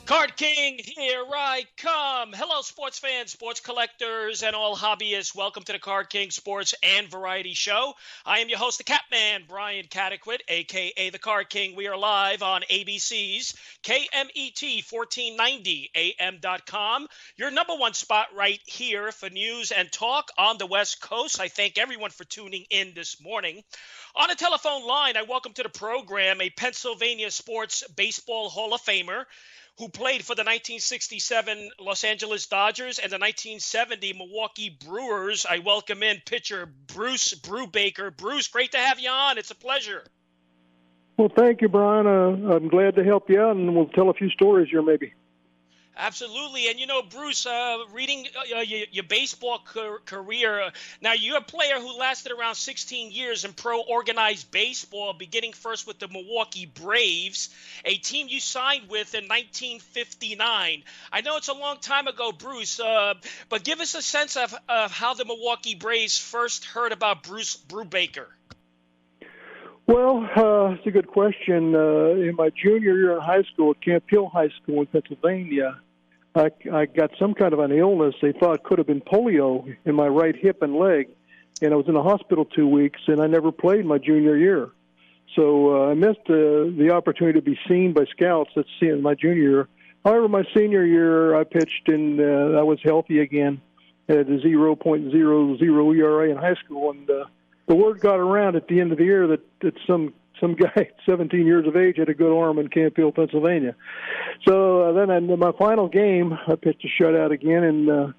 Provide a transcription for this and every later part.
Card King, here I come. Hello, sports fans, sports collectors, and all hobbyists. Welcome to the Card King Sports and Variety Show. I am your host, the Catman, Brian Cataquet, a.k.a. the Card King. We are live on ABC's KMET 1490 AM.com. Your number one spot right here for news and talk on the West Coast. I thank everyone for tuning in this morning. On the telephone line, I welcome to the program a Pennsylvania Sports Baseball Hall of Famer who played for the 1967 Los Angeles Dodgers and the 1970 Milwaukee Brewers. I welcome in pitcher Bruce Brubaker. Bruce, great to have you on. It's a pleasure. Well, thank you, Brian. I'm glad to help you out, and we'll tell a few stories here maybe. Absolutely. And, Bruce, reading your baseball career, now you're a player who lasted around 16 years in pro organized baseball, beginning first with the Milwaukee Braves, a team you signed with in 1959. I know it's a long time ago, Bruce, but give us a sense of how the Milwaukee Braves first heard about Bruce Brubaker. Well, it's a good question. In my junior year in high school at Camp Hill High School in Pennsylvania, I got some kind of an illness. They thought it could have been polio in my right hip and leg, and I was in the hospital 2 weeks, and I never played my junior year. So I missed the opportunity to be seen by scouts that's in my junior year. However, my senior year, I pitched, and I was healthy again. I had a 0.00 ERA in high school, and the word got around at the end of the year that some guy 17 years of age had a good arm in Camp Hill, Pennsylvania. So then in my final game, I pitched a shutout again, and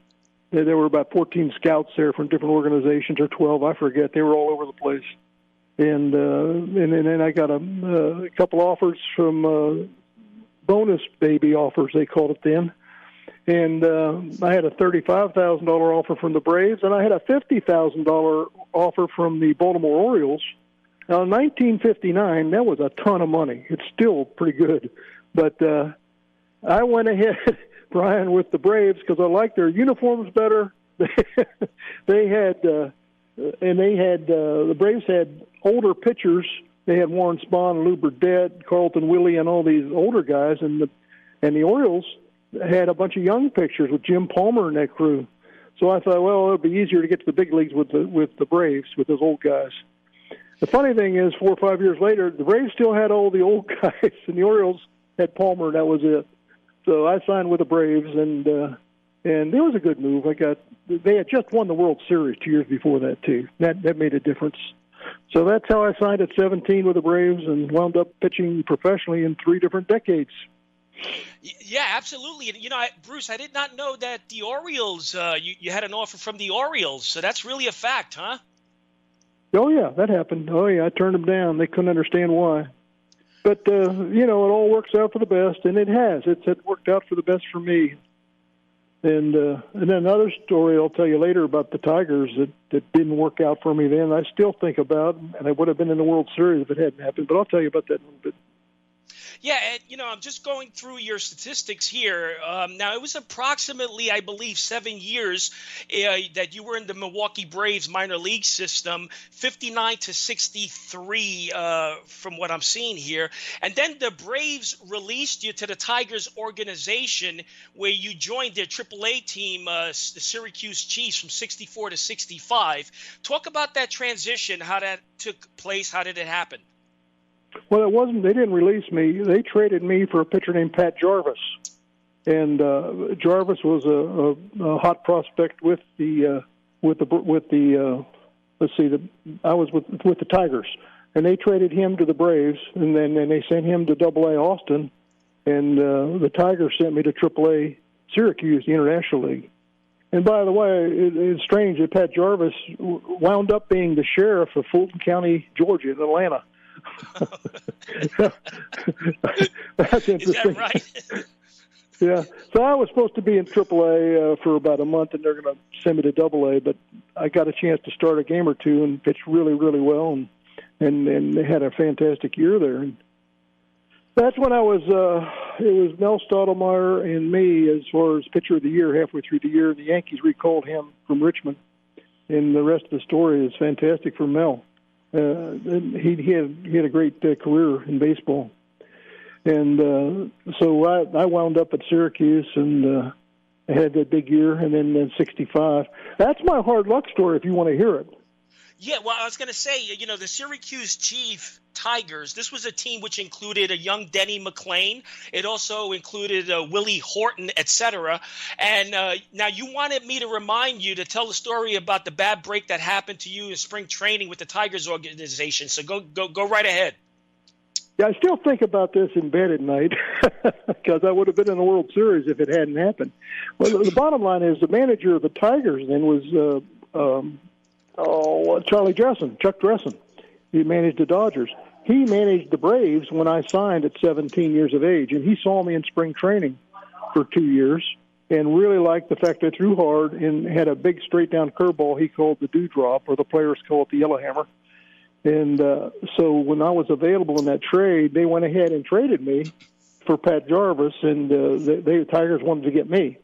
there were about 14 scouts there from different organizations, or 12, I forget. They were all over the place. And then I got a couple offers from bonus baby offers, they called it then. And I had a $35,000 offer from the Braves, and I had a $50,000 offer from the Baltimore Orioles. Now, in 1959, that was a ton of money. It's still pretty good. But I went ahead, Brian, with the Braves because I liked their uniforms better. The Braves had older pitchers. They had Warren Spahn, Lou Burdett, Carlton Willie, and all these older guys. And the Orioles had a bunch of young pitchers with Jim Palmer and that crew. So I thought, well, it would be easier to get to the big leagues with the Braves, with those old guys. The funny thing is, 4 or 5 years later, the Braves still had all the old guys, and the Orioles had Palmer, and that was it. So I signed with the Braves, and it was a good move. They had just won the World Series 2 years before that too. That made a difference. So that's how I signed at 17 with the Braves and wound up pitching professionally in 3 different decades. Yeah, absolutely. And, Bruce, I did not know that the Orioles, you had an offer from the Orioles. So that's really a fact, huh? Oh, yeah, that happened. Oh, yeah, I turned them down. They couldn't understand why. But, it all works out for the best, and it has. It worked out for the best for me. And then another story I'll tell you later about the Tigers that didn't work out for me then, I still think about, and I would have been in the World Series if it hadn't happened. But I'll tell you about that in a little bit. Yeah, and, I'm just going through your statistics here. Now, it was approximately, I believe, 7 years that you were in the Milwaukee Braves minor league system, 59 to 63 from what I'm seeing here. And then the Braves released you to the Tigers organization where you joined their AAA team, the Syracuse Chiefs, from 64 to 65. Talk about that transition, how that took place, how did it happen? Well, it wasn't. They didn't release me. They traded me for a pitcher named Pat Jarvis, and Jarvis was a hot prospect with the I was with the Tigers, and they traded him to the Braves, and then they sent him to AA Austin, and the Tigers sent me to AAA Syracuse, the International League. And by the way, it's strange that Pat Jarvis wound up being the sheriff of Fulton County, Georgia, in Atlanta. That's interesting. Is that right? Yeah. So I was supposed to be in AAA for about a month, and they're going to send me to AA. But I got a chance to start a game or two and pitch really, really well, and they had a fantastic year there. And that's when it was Mel Stottlemyre and me as far as pitcher of the year halfway through the year. The Yankees recalled him from Richmond, and the rest of the story is fantastic for Mel. He had a great career in baseball. And so I wound up at Syracuse, and I had that big year, and then in 65. That's my hard luck story if you want to hear it. Yeah, well, I was going to say, the Syracuse Chief Tigers, this was a team which included a young Denny McLain. It also included Willie Horton, etc. And now you wanted me to remind you to tell the story about the bad break that happened to you in spring training with the Tigers organization. So go right ahead. Yeah, I still think about this in bed at night because I would have been in the World Series if it hadn't happened. Well, the bottom line is the manager of the Tigers then was Chuck Dressen. He managed the Dodgers. He managed the Braves when I signed at 17 years of age, and he saw me in spring training for 2 years and really liked the fact I threw hard and had a big straight-down curveball he called the dewdrop, or the players call it the yellowhammer. And so when I was available in that trade, they went ahead and traded me for Pat Jarvis, and the Tigers wanted to get me.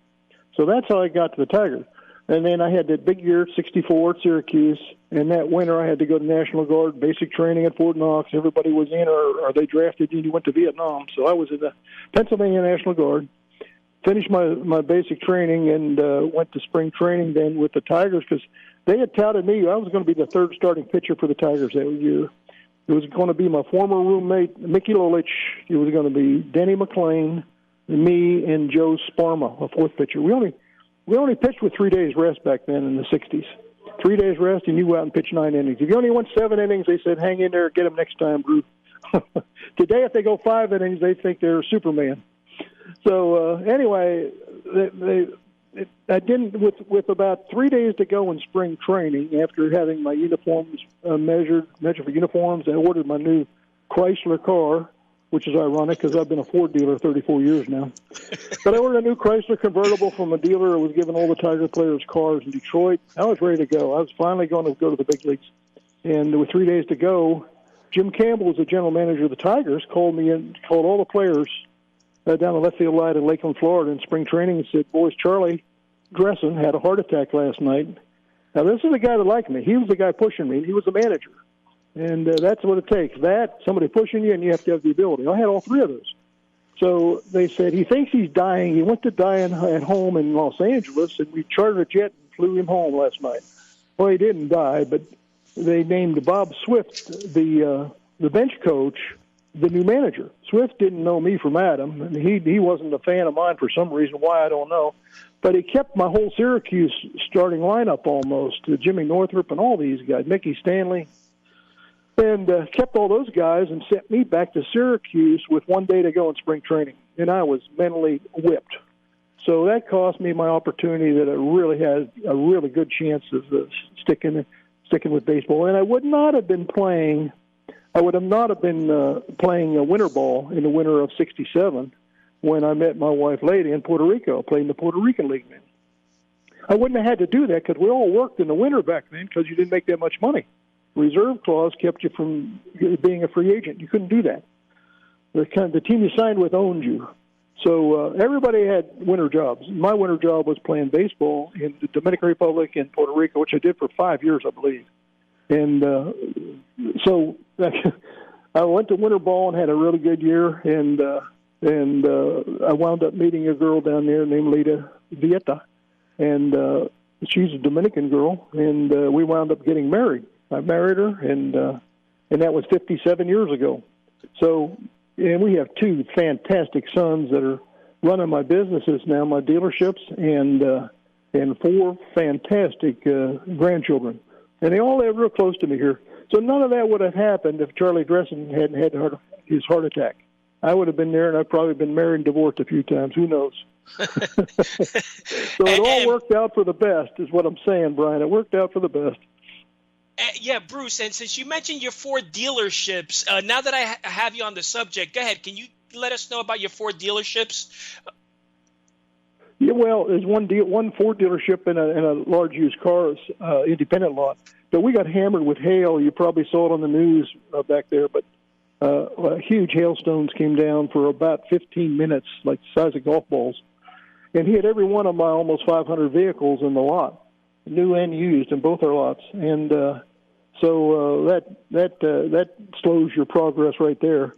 So that's how I got to the Tigers. And then I had that big year at 64 at Syracuse, and that winter I had to go to National Guard, basic training at Fort Knox. Everybody was in, or they drafted you and you went to Vietnam. So I was in the Pennsylvania National Guard, finished my basic training, and went to spring training then with the Tigers because they had touted me. I was going to be the third starting pitcher for the Tigers that year. It was going to be my former roommate, Mickey Lolich. It was going to be Denny McLain, me, and Joe Sparma, a fourth pitcher. We only pitched with 3 days rest back then in the 60s. 3 days rest, and you go out and pitch 9 innings. If you only went 7 innings, they said, hang in there, get them next time, Bruce. Today, if they go 5 innings, they think they're Superman. So anyway, I didn't, with about 3 days to go in spring training, after having my uniforms measured for uniforms, I ordered my new Chrysler car, which is ironic because I've been a Ford dealer 34 years now. But I ordered a new Chrysler convertible from a dealer who was giving all the Tiger players cars in Detroit. I was ready to go. I was finally going to go to the big leagues. And with 3 days to go, Jim Campbell, was the general manager of the Tigers, called me and called all the players down the left field line in Lakeland, Florida, in spring training and said, boys, Charlie Dressen had a heart attack last night. Now, this is the guy that liked me. He was the guy pushing me. He was the manager. And that's what it takes. That, somebody pushing you, and you have to have the ability. I had all 3 of those. So they said, he thinks he's dying. He went to die at home in Los Angeles, and we chartered a jet and flew him home last night. Well, he didn't die, but they named Bob Swift, the bench coach, the new manager. Swift didn't know me from Adam, and he wasn't a fan of mine for some reason. Why, I don't know. But he kept my whole Syracuse starting lineup almost, Jimmy Northrup and all these guys, Mickey Stanley, and kept all those guys and sent me back to Syracuse with 1 day to go in spring training. And I was mentally whipped. So that cost me my opportunity that I really had a really good chance of sticking with baseball. And I would not have been playing. I would have not have been playing a winter ball in the winter of '67 when I met my wife, Lady, in Puerto Rico, playing the Puerto Rican League then. I wouldn't have had to do that because we all worked in the winter back then because you didn't make that much money. Reserve clause kept you from being a free agent. You couldn't do that. The team you signed with owned you. So everybody had winter jobs. My winter job was playing baseball in the Dominican Republic and Puerto Rico, which I did for 5 years, I believe. And so I went to winter ball and had a really good year. And I wound up meeting a girl down there named Lita Vieta. And she's a Dominican girl, and we wound up getting married. I married her, and that was 57 years ago. So, and we have 2 fantastic sons that are running my businesses now, my dealerships, and 4 fantastic grandchildren. And they all live real close to me here. So none of that would have happened if Charlie Dressen hadn't had his heart attack. I would have been there, and I've probably been married and divorced a few times. Who knows? So it all worked out for the best is what I'm saying, Brian. It worked out for the best. Yeah, Bruce, and since you mentioned your 4 dealerships, now that I have you on the subject, go ahead. Can you let us know about your 4 dealerships? Yeah, well, there's one Ford dealership in a large used cars independent lot. But we got hammered with hail. You probably saw it on the news back there. But huge hailstones came down for about 15 minutes, like the size of golf balls, and hit every one of my almost 500 vehicles in the lot, new and used, in both our lots. And so that slows your progress right there.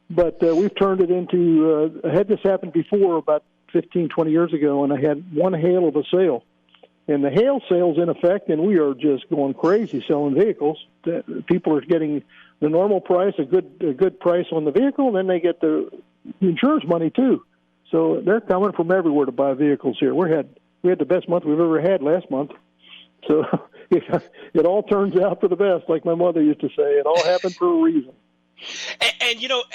But we've turned it into, I had this happen before about 15, 20 years ago, and I had one hail of a sale. And the hail sale's in effect, and we are just going crazy selling vehicles. People are getting the normal price, a good price on the vehicle, and then they get the insurance money too. So they're coming from everywhere to buy vehicles here. We had the best month we've ever had last month. So it all turns out for the best, like my mother used to say. It all happened for a reason.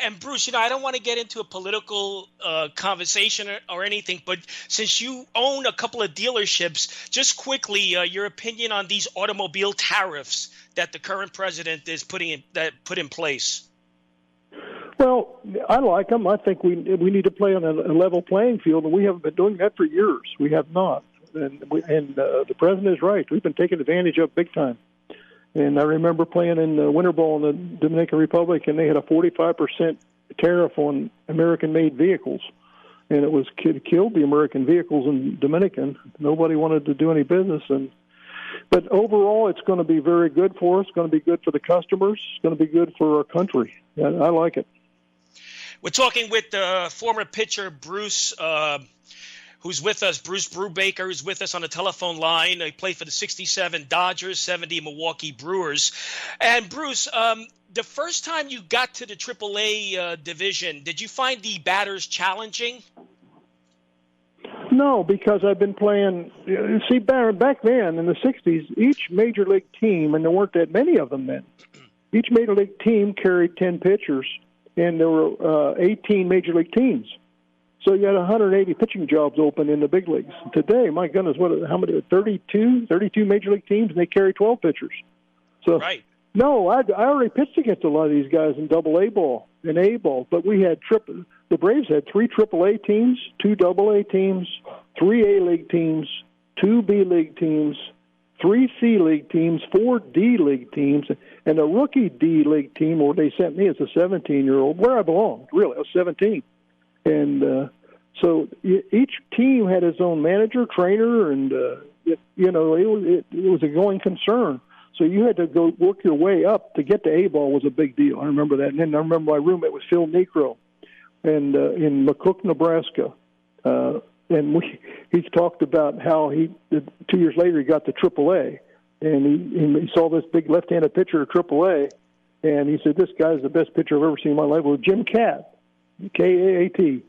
And Bruce, I don't want to get into a political conversation or anything, but since you own a couple of dealerships, just quickly, your opinion on these automobile tariffs that the current president is put in place. Well, I like them. I think we need to play on a level playing field, and we haven't been doing that for years. We have not, and the president is right. We've been taken advantage of big time. And I remember playing in the winter ball in the Dominican Republic, and they had a 45% tariff on American-made vehicles, and it killed the American vehicles in Dominican. Nobody wanted to do any business, but overall, it's going to be very good for us. It's going to be good for the customers. It's going to be good for our country. I like it. We're talking with former pitcher Bruce, who's with us, Bruce Brubaker, who's with us on the telephone line. He played for the 67 Dodgers, 70 Milwaukee Brewers. And Bruce, the first time you got to the AAA division, did you find the batters challenging? No, because I've been playing. See, back then in the 60s, each major league team, and there weren't that many of them then, each major league team carried 10 pitchers, and there were 18 major league teams. So you had 180 pitching jobs open in the big leagues. Today, my goodness, how many? 32 major league teams, and they carry 12 pitchers. So, right. No, I already pitched against a lot of these guys in Double-A ball and A ball, but we had the Braves had 3 Triple-A teams, 2 Double-A teams, 3 A-League teams, 2 B-League teams, 3 C-League teams, 4 D-League teams, and a rookie D-League team where they sent me as a 17-year-old, where I belonged, really. I was 17. And so each team had its own manager, trainer, and, it was a going concern. So you had to go work your way up. To get to A-ball was a big deal. I remember that. And then I remember my roommate was Phil Necro and in McCook, Nebraska. And he talked about how 2 years later he got to AAA. And he saw this big left-handed pitcher at AAA. And he said, this guy's the best pitcher I've ever seen in my life. It was Jim Kaat, K-A-A-T.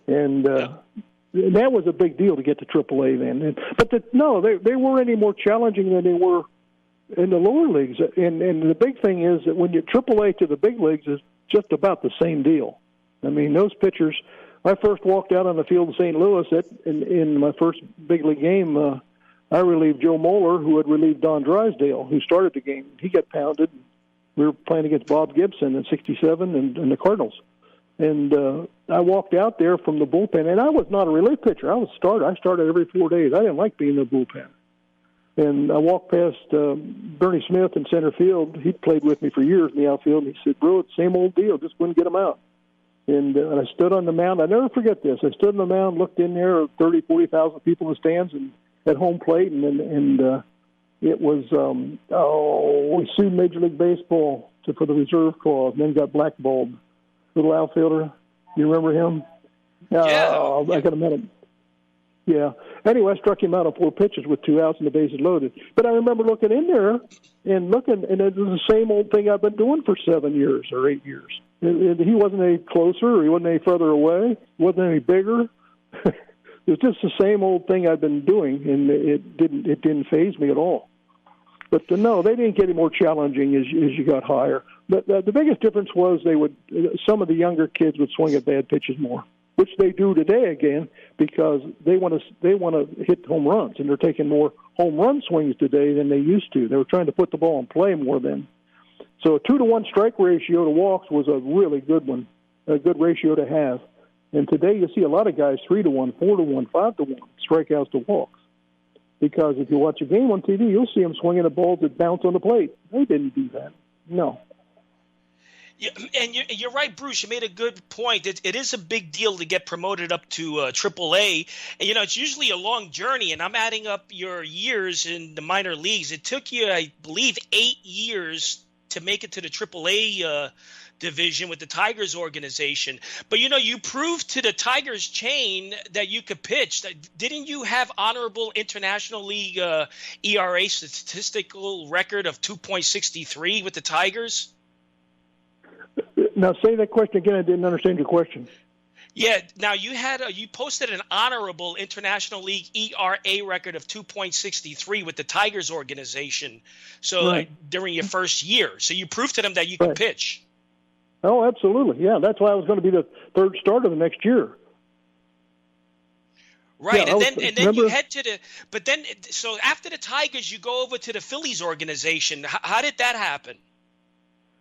And that was a big deal to get to AAA then. But they weren't any more challenging than they were in the lower leagues. And the big thing is that when you AAA to the big leagues is just about the same deal. I mean, those pitchers, I first walked out on the field in St. Louis in my first big league game. I relieved Joe Moeller, who had relieved Don Drysdale, who started the game. He got pounded. We were playing against Bob Gibson in 67 and the Cardinals. And I walked out there from the bullpen, and I was not a relief pitcher. I was a starter. I started every 4 days. I didn't like being in the bullpen. And I walked past Bernie Smith in center field. He'd played with me for years in the outfield. And he said, bro, it's the same old deal. Just wouldn't get him out. And I stood on the mound. I never forget this. I stood on the mound, looked in there, 30, 40,000 people in the stands and at home plate. And it was, we sued Major League Baseball for the reserve clause and then got blackballed. Little outfielder. You remember him? Yeah. I got to met him. Yeah. Anyway, I struck him out on 4 pitches with 2 outs and the bases loaded. But I remember looking in there and it was the same old thing I've been doing for 7 years or 8 years. He wasn't any closer. He wasn't any further away. He wasn't any bigger. It was just the same old thing I've been doing, and it didn't faze me at all. But no, they didn't get any more challenging as you got higher. But the biggest difference was some of the younger kids would swing at bad pitches more, which they do today again because they want to hit home runs, and they're taking more home run swings today than they used to. They were trying to put the ball in play more then. So a 2-to-1 strike ratio to walks was a really good one, a good ratio to have. And today you see a lot of guys 3-to-1, 4-to-1, 5-to-1 strikeouts to walks. Because if you watch a game on TV, you'll see them swinging at balls that bounce on the plate. They didn't do that. No. Yeah, and you're right, Bruce. You made a good point. It is a big deal to get promoted up to AAA. And, it's usually a long journey. And I'm adding up your years in the minor leagues. It took you, I believe, 8 years to make it to the AAA division with the Tigers organization. But, you proved to the Tigers chain that you could pitch. Didn't you have honorable International League ERA statistical record of 2.63 with the Tigers? Now, say that question again. I didn't understand your question. Yeah. Now, you posted an honorable International League ERA record of 2.63 with the Tigers organization. So right. During your first year, so you proved to them that you could pitch. Oh, absolutely. Yeah, that's why I was going to be the third starter the next year. Right, yeah, and then you head to so after the Tigers, you go over to the Phillies organization. How did that happen?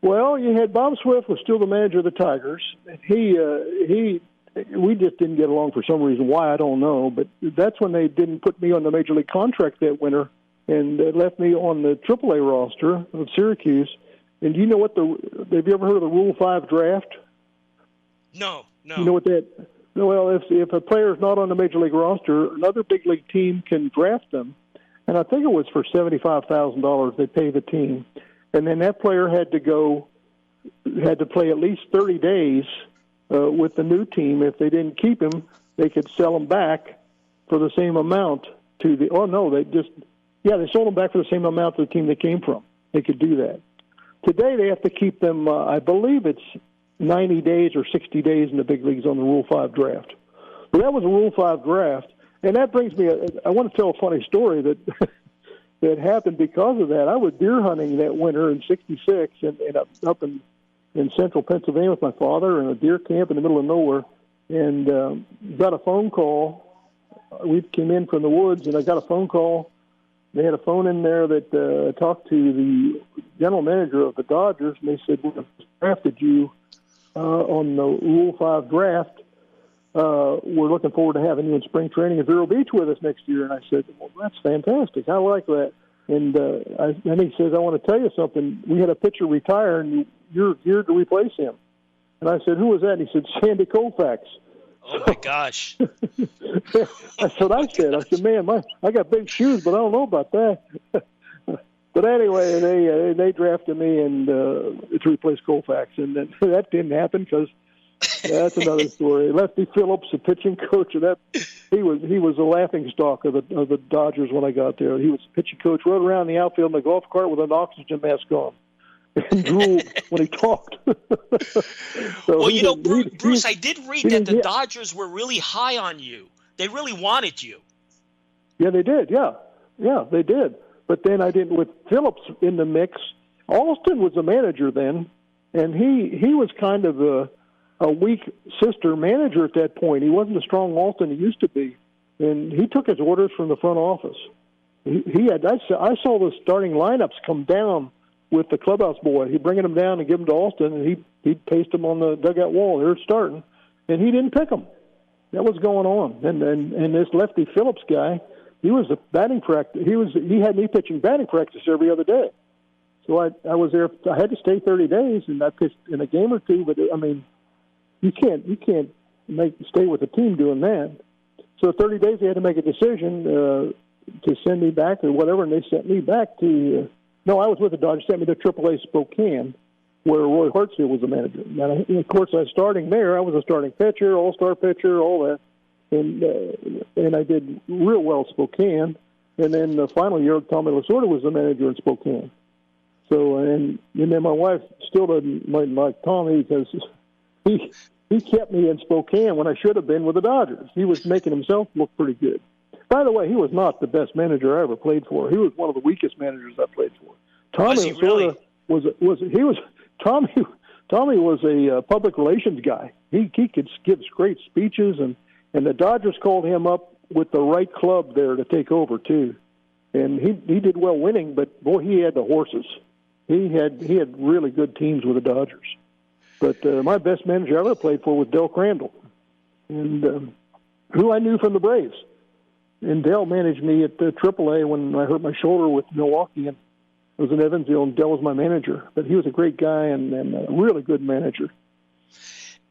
Well, you had Bob Swift was still the manager of the Tigers. We just didn't get along for some reason. Why, I don't know. But that's when they didn't put me on the major league contract that winter and left me on the AAA roster of Syracuse. And do you know what have you ever heard of the Rule 5 draft? No. You know what that? Well, if a player is not on the major league roster, another big league team can draft them. And I think it was for $75,000 they pay the team. And then that player had to play at least 30 days with the new team. If they didn't keep him, they could sell him back for the same amount to the. Oh no, they sold him back for the same amount to the team they came from. They could do that. Today they have to keep them. I believe it's 90 days or 60 days in the big leagues on the Rule 5 draft. But that was a Rule 5 draft, and that brings me. I want to tell a funny story that. That happened because of that. I was deer hunting that winter in '66 and up in central Pennsylvania with my father in a deer camp in the middle of nowhere, and got a phone call. We came in from the woods, and I got a phone call. They had a phone in there that talked to the general manager of the Dodgers, and they said, "We drafted you on the Rule 5 draft. We're looking forward to having you in spring training at Vero Beach with us next year." And I said, "Well, that's fantastic. I like that." And then he says, "I want to tell you something. We had a pitcher retire, and you're here to replace him." And I said, "Who was that?" And he said, "Sandy Koufax." Oh, my gosh. That's what I said. I said, "Man, I got big shoes, but I don't know about that." But anyway, they drafted me and to replace Koufax. And then that didn't happen because that's another story. Lefty Phillips, the pitching coach of that, he was a laughing stock of the Dodgers when I got there. He was the pitching coach, rode around the outfield in a golf cart with an oxygen mask on, and drooled when he talked. Well, Bruce, I did read that the Dodgers were really high on you. They really wanted you. Yeah, they did. Yeah, they did. But then I didn't. With Phillips in the mix, Alston was the manager then, and he was kind of a weak sister manager at that point. He wasn't as strong Alston he used to be, and he took his orders from the front office. I saw the starting lineups come down with the clubhouse boy. He'd bring them down and give them to Alston, and he'd paste them on the dugout wall. They're starting, and he didn't pick them. That was going on. And this Lefty Phillips guy, he was a batting practice. He had me pitching batting practice every other day. So I was there. I had to stay 30 days, and I pitched in a game or two. But I mean, you can't stay with the team doing that. So 30 days they had to make a decision to send me back or whatever, and they sent me back to. No, I was with the Dodgers. Sent me to AAA Spokane, where Roy Hartsfield was the manager. And of course, I was starting there. I was a starting pitcher, all-star pitcher, all that, and I did real well at Spokane. And then the final year, Tommy Lasorda was the manager in Spokane. So, and then my wife still doesn't like Tommy because he kept me in Spokane when I should have been with the Dodgers. He was making himself look pretty good. By the way, he was not the best manager I ever played for. He was one of the weakest managers I played for. Tommy was a public relations guy. He could give great speeches, and the Dodgers called him up with the right club there to take over too. And he did well winning, but boy, he had the horses. He had really good teams with the Dodgers. But my best manager I ever played for was Del Crandall, and who I knew from the Braves. And Del managed me at AAA when I hurt my shoulder with Milwaukee, and I was in Evansville, and Del was my manager. But he was a great guy and a really good manager.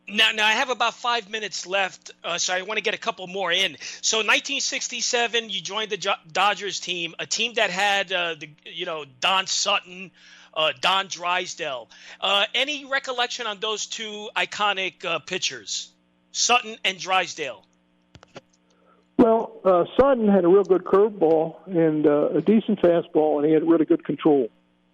Now I have about 5 minutes left, so I want to get a couple more in. So 1967, you joined the Dodgers team, a team that had Don Sutton, Don Drysdale. Any recollection on those two iconic pitchers, Sutton and Drysdale? Well, Sutton had a real good curveball and a decent fastball, and he had really good control.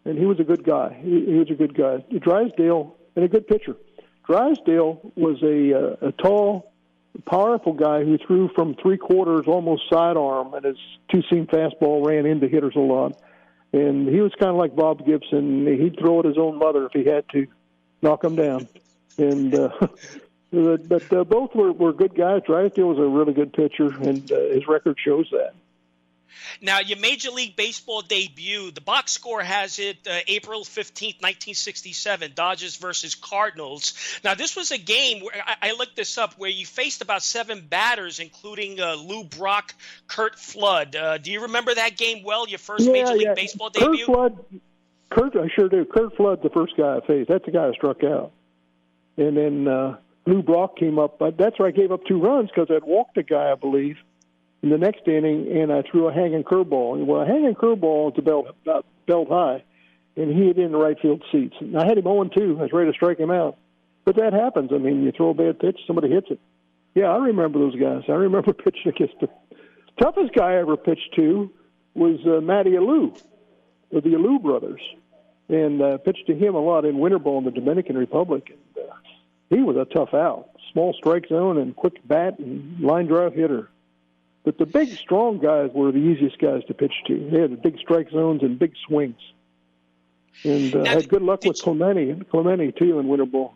And he was a good guy. He was a good guy. Drysdale, and a good pitcher. Drysdale was a tall, powerful guy who threw from three-quarters, almost sidearm, and his two-seam fastball ran into hitters a lot. And he was kind of like Bob Gibson. He'd throw at his own mother if he had to, knock him down. And but both were good guys. Drysdale was a really good pitcher, and his record shows that. Now, your Major League Baseball debut, the box score has it April 15th, 1967, Dodgers versus Cardinals. Now, this was a game, where I looked this up, where you faced about 7 batters, including Lou Brock, Curt Flood. Do you remember that game well, your first Major League Baseball debut? I sure do. Curt Flood's the first guy I faced. That's the guy I struck out. And then Lou Brock came up. That's where I gave up 2 runs because I'd walked a guy, I believe, in the next inning, and I threw a hanging curveball. Well, a hanging curveball is about belt high, and he hit in the right field seats. And I had him 0-2. I was ready to strike him out. But that happens. I mean, you throw a bad pitch, somebody hits it. Yeah, I remember those guys. I remember pitching against the toughest guy I ever pitched to was Matty Alou, of the Alou brothers, and pitched to him a lot in winter ball in the Dominican Republic. And he was a tough out, small strike zone and quick bat and line drive hitter. But the big, strong guys were the easiest guys to pitch to. They had big strike zones and big swings. And had good luck with Clemente, too, in winter ball.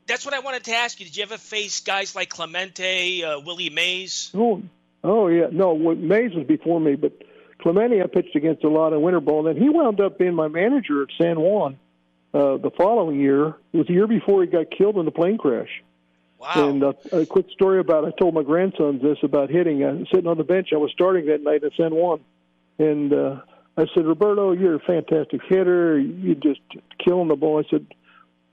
That's what I wanted to ask you. Did you ever face guys like Clemente, Willie Mays? Oh, yeah. No, Mays was before me, but Clemente I pitched against a lot in winter ball. And he wound up being my manager at San Juan the following year. It was the year before he got killed in the plane crash. Wow. And a quick story about, I told my grandsons this about hitting. Sitting on the bench, I was starting that night at San Juan. And I said, Roberto, you're a fantastic hitter. You just killing the ball.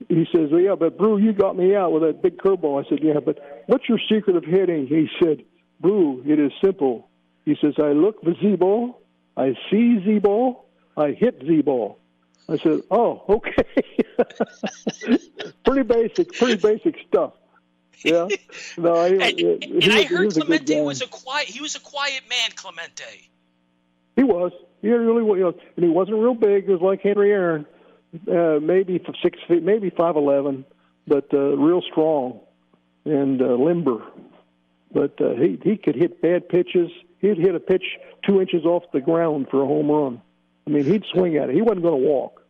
He says, well, yeah, but Brew, you got me out with that big curveball. I said, yeah, but what's your secret of hitting? He said, Brew, it is simple. He says, I look for Z-ball, I see Z-ball, I hit Z-ball. I said, oh, okay. pretty basic stuff. Yeah. No, I heard Clemente was a quiet man, Clemente. He was. He really was. And he wasn't real big. He was like Henry Aaron, maybe 6 feet, maybe 5'11", but real strong and limber. But he could hit bad pitches. He'd hit a pitch 2 inches off the ground for a home run. I mean, he'd swing at it. He wasn't going to walk.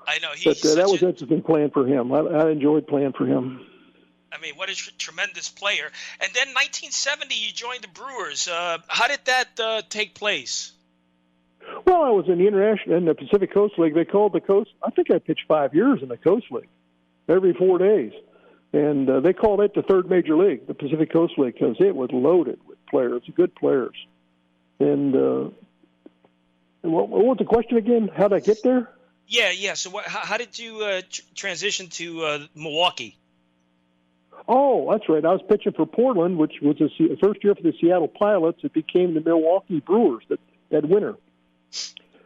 I know. But that was interesting playing for him. I enjoyed playing for him. I mean, what a tremendous player. And then 1970, you joined the Brewers. How did that take place? Well, I was in the Pacific Coast League. They called the Coast. I think I pitched 5 years in the Coast League, every 4 days. And they called it the third major league, the Pacific Coast League, because it was loaded with players, good players. And what was the question again? How did I get there? Yeah. So how did you transition to Milwaukee? Oh, that's right. I was pitching for Portland, which was the first year for the Seattle Pilots. It became the Milwaukee Brewers that winter.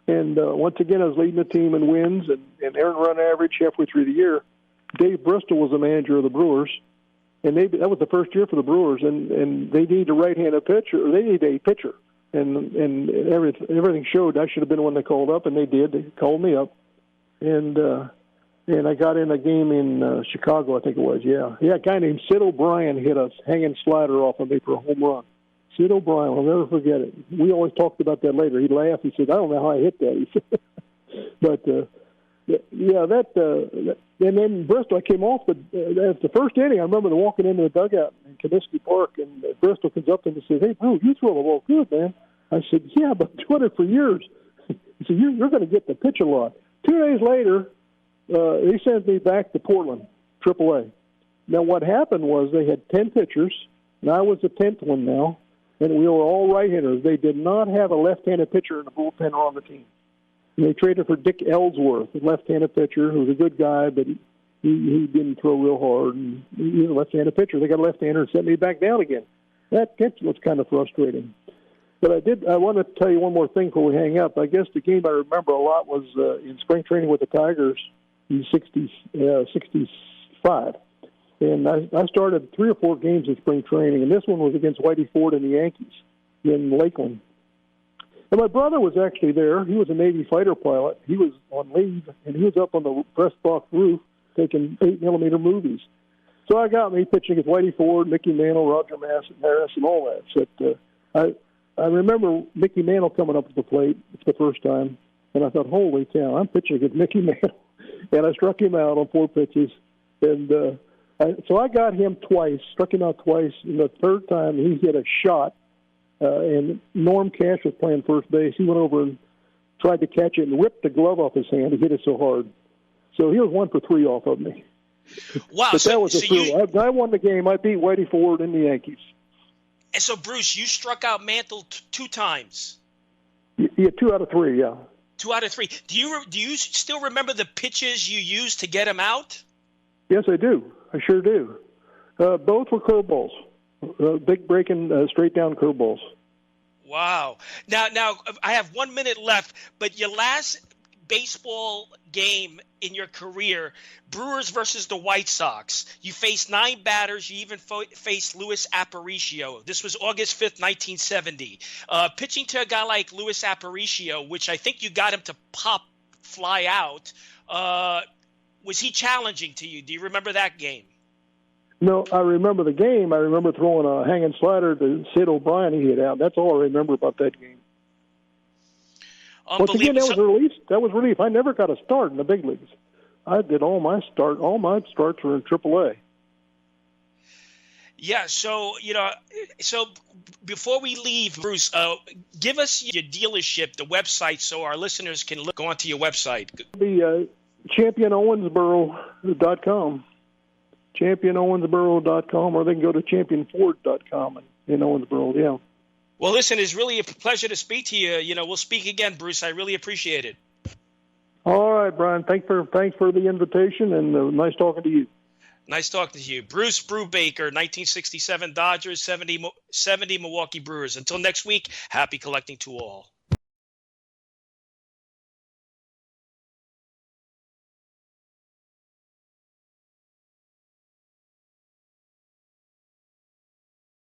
And once again, I was leading the team in wins and earned run average halfway through the year. Dave Bristol was the manager of the Brewers, and that was the first year for the Brewers. And they need a right-handed pitcher. Or they need a pitcher, and everything showed I should have been the one they called up, and they did. They called me up, and I got in a game in Chicago, I think it was. Yeah, a guy named Sid O'Brien hit a hanging slider off of me for a home run. Sid O'Brien, I'll never forget it. We always talked about that later. He laughed. He said, "I don't know how I hit that." He said, but. And then Bristol, I came off the first inning. I remember walking into the dugout in Comiskey Park, and Bristol comes up to me and says, "Hey, Brew, you throw the ball good, man." I said, "Yeah, but I'm doing it for years." He said, "You're going to get the pitch a lot." 2 days later, he sent me back to Portland, AAA. Now, what happened was they had 10 pitchers, and I was the 10th one now, and we were all right-handers. They did not have a left-handed pitcher in the bullpen or on the team. And they traded for Dick Ellsworth, a left-handed pitcher who was a good guy, but he didn't throw real hard. And he was a left-handed pitcher. They got a left-hander and sent me back down again. That was kind of frustrating. But I want to tell you one more thing before we hang up. I guess the game I remember a lot was in spring training with the Tigers in 65. And I started 3 or 4 games in spring training, and this one was against Whitey Ford and the Yankees in Lakeland. And my brother was actually there. He was a Navy fighter pilot. He was on leave, and he was up on the press box roof taking 8mm movies. So I got me pitching against Whitey Ford, Mickey Mantle, Roger Harris, and all that. So I remember Mickey Mantle coming up to the plate for the first time, and I thought, holy cow, I'm pitching against Mickey Mantle. And I struck him out on 4 pitches. And so I got him twice, struck him out twice. And the third time, he hit a shot, and Norm Cash was playing first base. He went over and tried to catch it and ripped the glove off his hand. He hit it so hard. So he was 1 for 3 off of me. Wow. But that was a thrill. I won the game. I beat Whitey Ford and the Yankees. And so, Bruce, you struck out Mantle 2 times. Yeah, 2 out of 3, yeah. 2 out of 3. Do you still remember the pitches you used to get him out? Yes, I do. I sure do. Both were curveballs, big breaking, straight down curveballs. Wow. Now I have 1 minute left, but your last baseball game in your career, Brewers versus the White Sox. You faced 9 batters. You even faced Luis Aparicio. This was August 5th, 1970. Pitching to a guy like Luis Aparicio, which I think you got him to fly out, was he challenging to you? Do you remember that game? No, I remember the game. I remember throwing a hanging slider to Sid O'Brien. He hit out. That's all I remember about that game. Once again, that was relief. I never got a start in the big leagues. I did all my starts were in AAA. Yeah, so before we leave, Bruce, give us your dealership, the website, so our listeners can go onto your website. The championowensboro.com, championowensboro.com, or they can go to championford.com in Owensboro. Yeah. Well, listen, it's really a pleasure to speak to you. We'll speak again, Bruce. I really appreciate it. All right, Brian. Thanks for the invitation, and nice talking to you. Nice talking to you. Bruce Brubaker, 1967 Dodgers, 70 Milwaukee Brewers. Until next week, happy collecting to all.